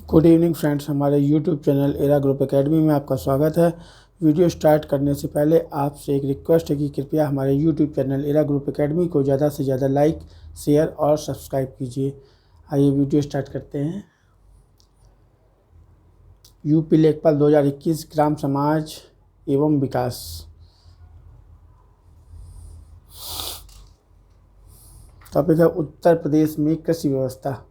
Good evening friends, हमारे YouTube channel era group academy में आपका स्वागत है। वीडियो स्टार्ट करने से पहले आपसे एक रिक्वेस्ट है कि कृपया हमारे YouTube channel era group academy को ज़्यादा से ज़्यादा लाइक, शेयर और सब्सक्राइब कीजिए। आइए वीडियो स्टार्ट करते हैं। यूपी लेखपाल 2021 ग्राम समाज एवं विकास। टॉपिक है उत्तर प्रदेश में कृषि व्यवस्था।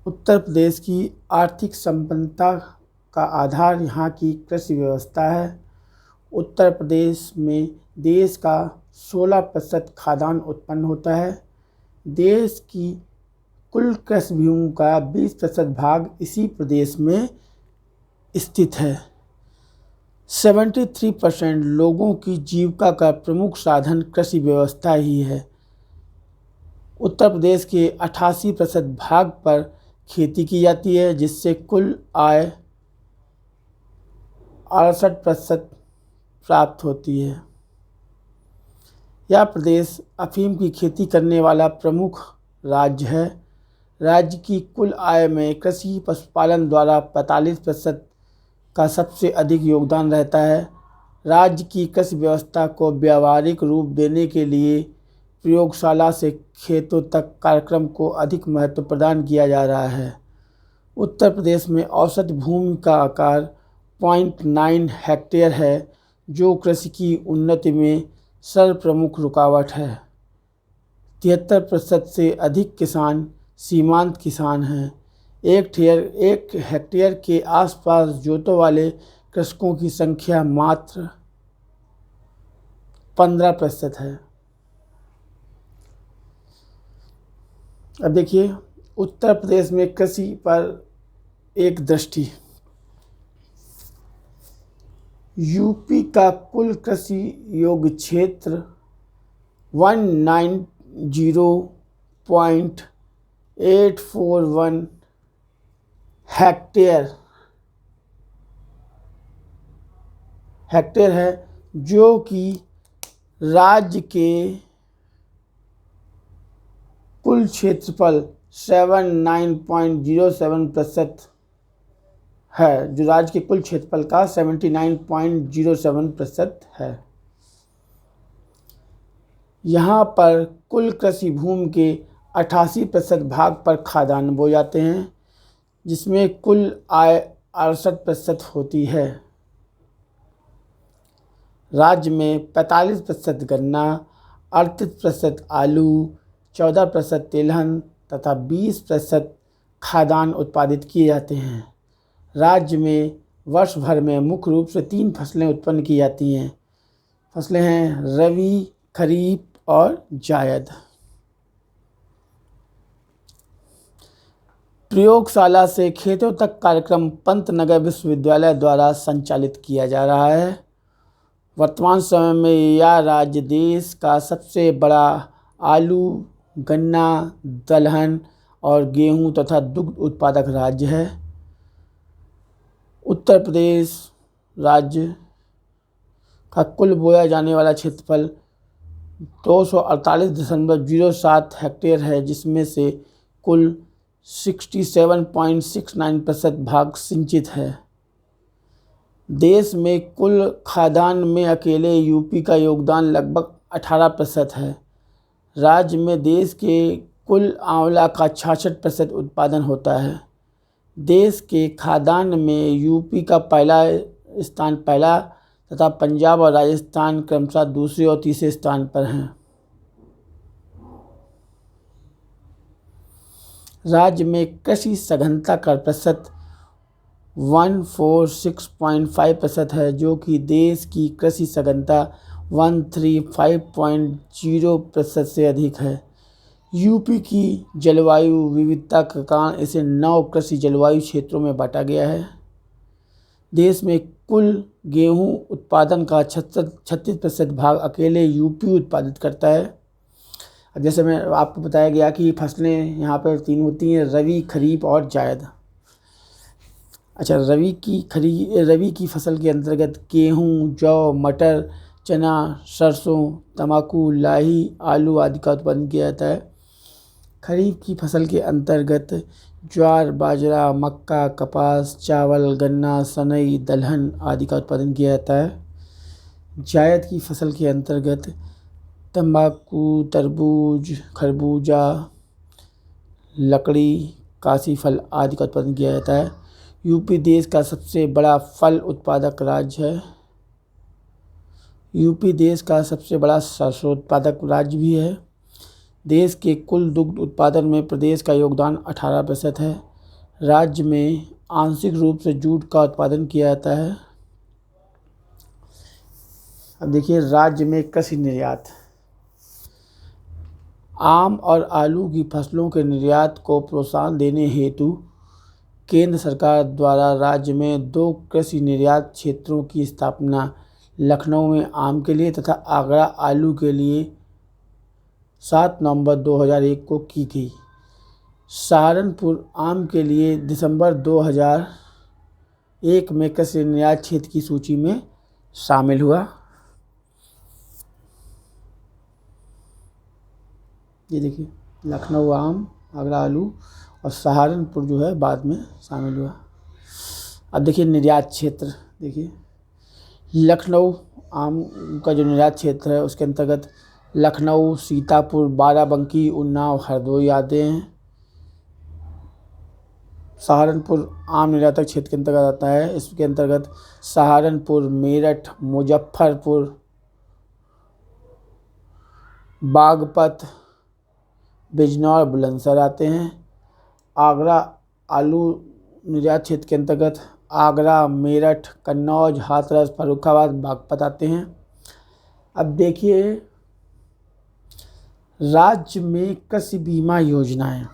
उत्तर प्रदेश की आर्थिक संपन्नता का आधार यहाँ की कृषि व्यवस्था है। उत्तर प्रदेश में देश का 16% खाद्यान्न उत्पन्न होता है। देश की कुल कृषि भूमि का 20% भाग इसी प्रदेश में स्थित है। 73% लोगों की जीविका का प्रमुख साधन कृषि व्यवस्था ही है। उत्तर प्रदेश के 88% भाग पर खेती की जाती है, जिससे कुल आय 68% प्राप्त होती है। यह प्रदेश अफीम की खेती करने वाला प्रमुख राज्य है। राज्य की कुल आय में कृषि पशुपालन द्वारा 45% का सबसे अधिक योगदान रहता है। राज्य की कृषि व्यवस्था को व्यावहारिक रूप देने के लिए प्रयोगशाला से खेतों तक कार्यक्रम को अधिक महत्व प्रदान किया जा रहा है। उत्तर प्रदेश में औसत भूमि का आकार 0.9 हेक्टेयर है, जो कृषि की उन्नति में सर्वप्रमुख रुकावट है। 73% से अधिक किसान सीमांत किसान हैं। एक हेक्टेयर के आसपास जोतों वाले कृषकों की संख्या मात्र 15% है। अब देखिए उत्तर प्रदेश में कृषि पर एक दृष्टि। यूपी का कुल कृषि योग्य क्षेत्र 190.841 हेक्टेयर है, जो कि राज्य के कुल क्षेत्रफल 79.07% है, जो राज्य के कुल क्षेत्रफल का 79.07% है। यहाँ पर कुल कृषि भूमि के 88% भाग पर खाद्यान्न बोए जाते हैं, जिसमें कुल आय 68% होती है। राज्य में 45% गन्ना, 38% आलू, 14% तिलहन तथा 20% खाद्यान्न उत्पादित किए जाते हैं। राज्य में वर्ष भर में मुख्य रूप से 3 फसलें उत्पन्न की जाती हैं। फसलें हैं रबी, खरीफ और जायद। प्रयोगशाला से खेतों तक कार्यक्रम पंतनगर विश्वविद्यालय द्वारा संचालित किया जा रहा है। वर्तमान समय में यह राज्य देश का सबसे बड़ा आलू, गन्ना, दलहन और गेहूं तथा दुग्ध उत्पादक राज्य है। उत्तर प्रदेश राज्य का कुल बोया जाने वाला क्षेत्रफल 248.07 हेक्टेयर है, जिसमें से कुल 67.69% भाग सिंचित है। देश में कुल खाद्यान्न में अकेले यूपी का योगदान लगभग 18% है। राज्य में देश के कुल आंवला का 66% उत्पादन होता है। देश के खाद्यान्न में यूपी का स्थान पहला तथा पंजाब और राजस्थान क्रमशः दूसरे और तीसरे स्थान पर हैं। राज्य में कृषि सघनता का प्रतिशत 146.5% है, जो कि देश की कृषि सघनता 135.0% से अधिक है। यूपी की जलवायु विविधता के कारण इसे 9 कृषि जलवायु क्षेत्रों में बांटा गया है। देश में कुल गेहूं उत्पादन का 36% भाग अकेले यूपी उत्पादित करता है। अब जैसे मैं आपको बताया गया कि फसलें यहाँ पर 3 होती हैं, रबी, खरीफ और जायद। अच्छा, रबी की फसल के अंतर्गत गेहूं, जौ, मटर, चना, सरसों, तंबाकू, लाही, आलू आदि का उत्पादन किया जाता है। खरीफ की फसल के अंतर्गत ज्वार, बाजरा, मक्का, कपास, चावल, गन्ना, सनई, दलहन आदि का उत्पादन किया जाता है। जायद की फसल के अंतर्गत तंबाकू, तरबूज, खरबूजा, लकड़ी, काशी फल आदि का उत्पादन किया जाता है। यूपी देश का सबसे बड़ा फल उत्पादक राज्य है। यूपी देश का सबसे बड़ा सरसों उत्पादक राज्य भी है। देश के कुल दुग्ध उत्पादन में प्रदेश का योगदान 18% है। राज्य में आंशिक रूप से जूट का उत्पादन किया जाता है। अब देखिए राज्य में कृषि निर्यात। आम और आलू की फसलों के निर्यात को प्रोत्साहन देने हेतु केंद्र सरकार द्वारा राज्य में 2 कृषि निर्यात क्षेत्रों की स्थापना लखनऊ में आम के लिए तथा आगरा आलू के लिए 7 नवंबर 2001 को की गई। सहारनपुर आम के लिए दिसंबर 2001 में कृषि निर्यात क्षेत्र की सूची में शामिल हुआ। ये देखिए लखनऊ आम, आगरा आलू और सहारनपुर जो है बाद में शामिल हुआ। अब देखिए निर्यात क्षेत्र। देखिए लखनऊ आम का जो निर्यात क्षेत्र है उसके अंतर्गत लखनऊ, सीतापुर, बाराबंकी, उन्नाव, हरदोई आते हैं। सहारनपुर आम निर्यातक क्षेत्र के अंतर्गत आता है। इसके अंतर्गत सहारनपुर, मेरठ, मुजफ्फरपुर, बागपत, बिजनौर, बुलंदशहर आते हैं। आगरा आलू निर्यात क्षेत्र के अंतर्गत आगरा, मेरठ, कन्नौज, हाथरस, फर्रुखाबाद, बागपत आते हैं। अब देखिए राज्य में कृषि बीमा योजनाएं।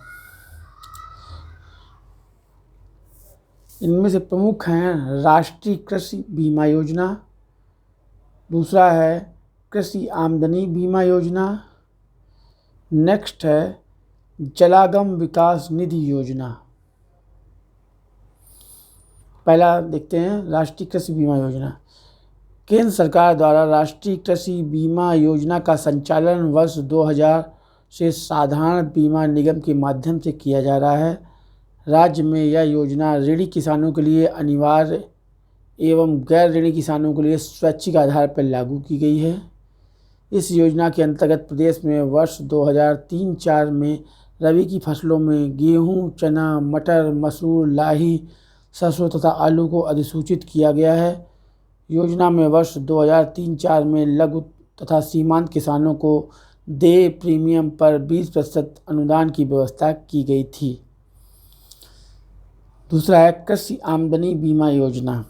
इनमें से प्रमुख हैं राष्ट्रीय कृषि बीमा योजना, दूसरा है कृषि आमदनी बीमा योजना, नेक्स्ट है जलागम विकास निधि योजना। पहला देखते हैं राष्ट्रीय कृषि बीमा योजना। केंद्र सरकार द्वारा राष्ट्रीय कृषि बीमा योजना का संचालन वर्ष 2000 से साधारण बीमा निगम के माध्यम से किया जा रहा है। राज्य में यह योजना ऋणी किसानों के लिए अनिवार्य एवं गैर ऋणी किसानों के लिए स्वैच्छिक आधार पर लागू की गई है। इस योजना के अंतर्गत प्रदेश में वर्ष 2003-04 में रबी की फसलों में गेहूं, चना, मटर, मसूर, लाही, सरसों तथा आलू को अधिसूचित किया गया है। योजना में वर्ष 2003-04 में लघु तथा सीमांत किसानों को देय प्रीमियम पर 20% अनुदान की व्यवस्था की गई थी। दूसरा है कृषि आमदनी बीमा योजना।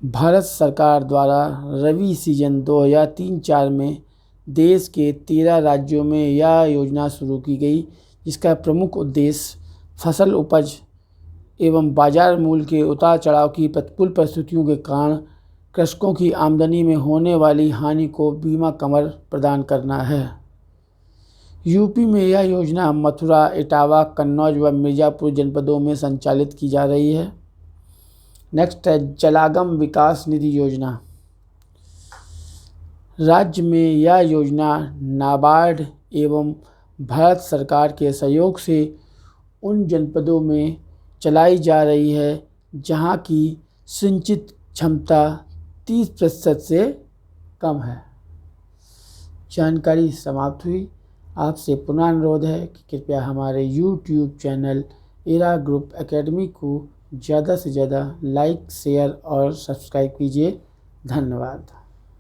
भारत सरकार द्वारा रबी सीजन 2003-04 में देश के 13 राज्यों में यह योजना शुरू की गई, जिसका प्रमुख उद्देश्य फसल उपज एवं बाजार मूल्य के उतार चढ़ाव की प्रतिकूल परिस्थितियों के कारण कृषकों की आमदनी में होने वाली हानि को बीमा कवर प्रदान करना है। यूपी में यह योजना मथुरा, इटावा, कन्नौज व मिर्ज़ापुर जनपदों में संचालित की जा रही है। नेक्स्ट है जलागम विकास निधि योजना। राज्य में यह योजना नाबार्ड एवं भारत सरकार के सहयोग से उन जनपदों में चलाई जा रही है जहां की सिंचित क्षमता 30% से कम है। जानकारी समाप्त हुई। आपसे पुनः अनुरोध है कि कृपया हमारे YouTube channel era group academy को ज़्यादा से ज़्यादा लाइक, शेयर और सब्सक्राइब कीजिए। धन्यवाद।